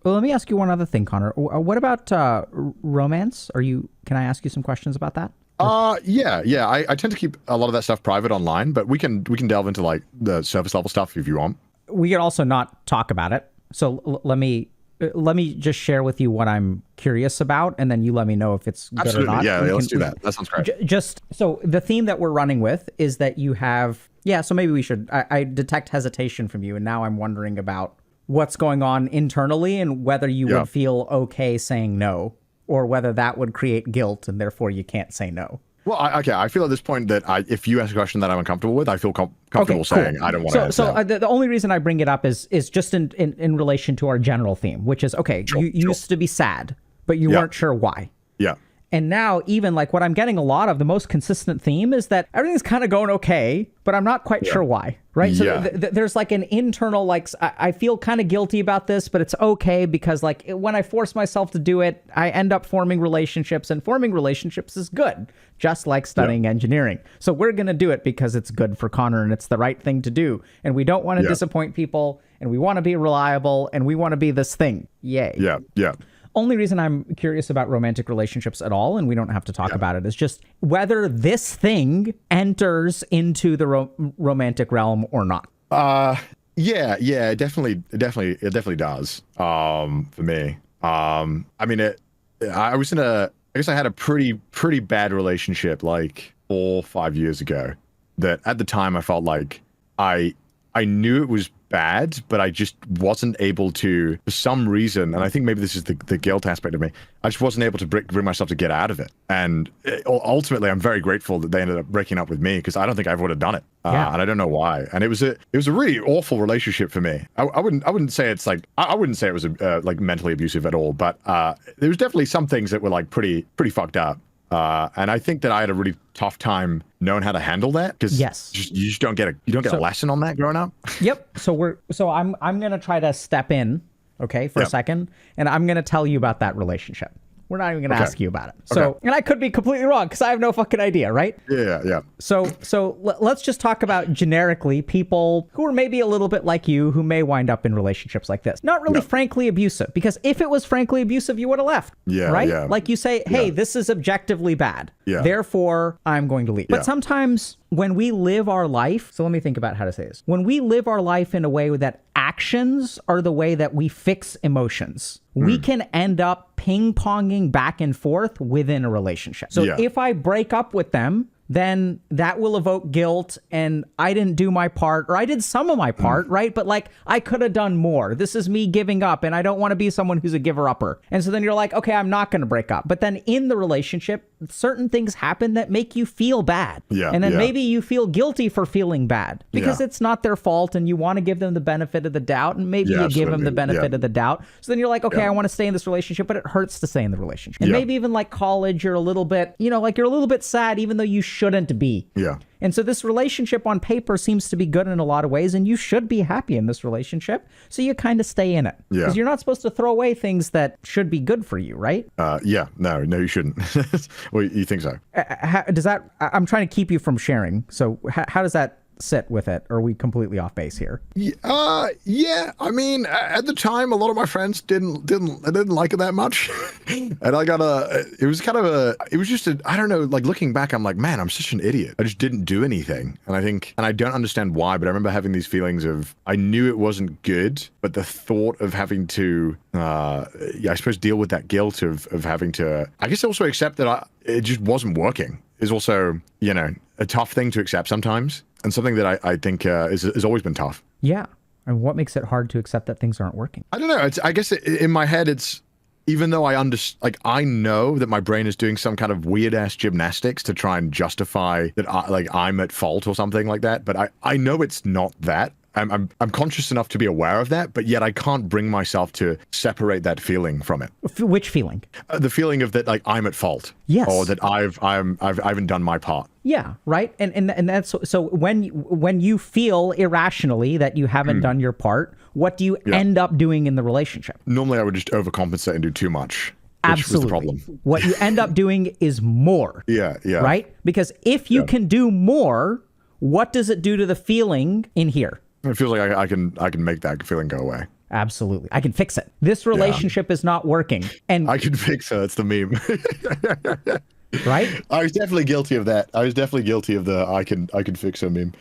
Well, let me ask you one other thing, Connor. What about romance? Can I ask you some questions about that? Yeah. I tend to keep a lot of that stuff private online, but we can delve into like the surface level stuff if you want. We can also not talk about it. So let me just share with you what I'm curious about, and then you let me know if it's good or not. Yeah, let's do that. That sounds great. Just so the theme that we're running with is that you have, so maybe we should, I detect hesitation from you, and now I'm wondering about what's going on internally and whether you would feel okay saying no, or whether that would create guilt and therefore you can't say no. Well, I feel at this point that if you ask a question that I'm uncomfortable with, I feel comfortable saying I don't want to answer. The only reason I bring it up is just in relation to our general theme, which is, you used to be sad, but you weren't sure why. Yeah. And now even like what I'm getting a lot of, the most consistent theme is that everything's kind of going okay, but I'm not quite sure why, right? So there's like an internal, like, I feel kind of guilty about this, but it's okay because like when I force myself to do it, I end up forming relationships, and forming relationships is good, just like studying engineering. So we're going to do it because it's good for Connor and it's the right thing to do. And we don't want to disappoint people, and we want to be reliable, and we want to be this thing. Yay. Yeah. Only reason I'm curious about romantic relationships at all, and we don't have to talk about it, is just whether this thing enters into the romantic realm or not. Yeah, it definitely does. For me, I mean, I guess I had a pretty bad relationship like 4 or 5 years ago. That at the time I felt like I knew it was bad, but I just wasn't able to, for some reason, and I think maybe this is the guilt aspect of me, I just wasn't able to bring myself to get out of it. And ultimately, I'm very grateful that they ended up breaking up with me, because I don't think I ever would have done it. And I don't know why. And it was a really awful relationship for me. I wouldn't say it's like, I wouldn't say it was like mentally abusive at all, but there was definitely some things that were like pretty fucked up. And I think that I had a really tough time knowing how to handle that, because you just don't get a lesson on that growing up. Yep. So I'm gonna try to step in, for a second, and I'm gonna tell you about that relationship. We're not even gonna ask you about it. So, and I could be completely wrong because I have no fucking idea, right? Yeah. So let's just talk about generically people who are maybe a little bit like you, who may wind up in relationships like this. Not really frankly abusive, because if it was frankly abusive, you would have left. Right? Yeah. Like you say, hey, this is objectively bad. Therefore, I'm going to leave. But sometimes when we live our life, so let me think about how to say this. When we live our life in a way that actions are the way that we fix emotions, we can end up ping-ponging back and forth within a relationship. So if I break up with them, then that will evoke guilt, and I didn't do my part, or I did some of my part, right? But like, I could have done more. This is me giving up, and I don't want to be someone who's a giver-upper. And so then you're like, okay, I'm not going to break up. But then in the relationship, certain things happen that make you feel bad. And then maybe you feel guilty for feeling bad because it's not their fault, and you want to give them the benefit of the doubt, and maybe you give them the benefit of the doubt. So then you're like, okay, I want to stay in this relationship, but it hurts to stay in the relationship. And maybe even like college, you're a little bit, like you're a little bit sad, even though you shouldn't be. And so this relationship on paper seems to be good in a lot of ways, and you should be happy in this relationship. So you kind of stay in it. Because you're not supposed to throw away things that should be good for you, right? No, you shouldn't. Well, you think so? I'm trying to keep you from sharing. So how does that sit with it? Or are we completely off base here? Yeah. I mean, at the time, a lot of my friends didn't like it that much, and it was just I don't know. Like looking back, I'm like, man, I'm such an idiot. I just didn't do anything, and I don't understand why. But I remember having these feelings of I knew it wasn't good, but the thought of having to, I suppose, deal with that guilt of having to, I guess, also accept that it just wasn't working is also, a tough thing to accept sometimes. And something that I think has always been tough. Yeah. And what makes it hard to accept that things aren't working? I don't know. I guess in my head, it's, even though I know that my brain is doing some kind of weird ass gymnastics to try and justify that I'm at fault or something like that. But I know it's not that. I'm conscious enough to be aware of that, but yet I can't bring myself to separate that feeling from it. Which feeling? The feeling of that, like, I'm at fault. Yes. Or that I haven't done my part. Yeah, right. And that's so when you feel irrationally that you haven't done your part, what do you end up doing in the relationship? Normally, I would just overcompensate and do too much. Absolutely. Was the problem. What you end up doing is more. Yeah. Right? Because if you can do more, what does it do to the feeling in here? It feels like I can make that feeling go away. Absolutely. I can fix it. This relationship is not working. And I can fix her. That's the meme. Right? I was definitely guilty of that. I was definitely guilty of the I can fix her meme.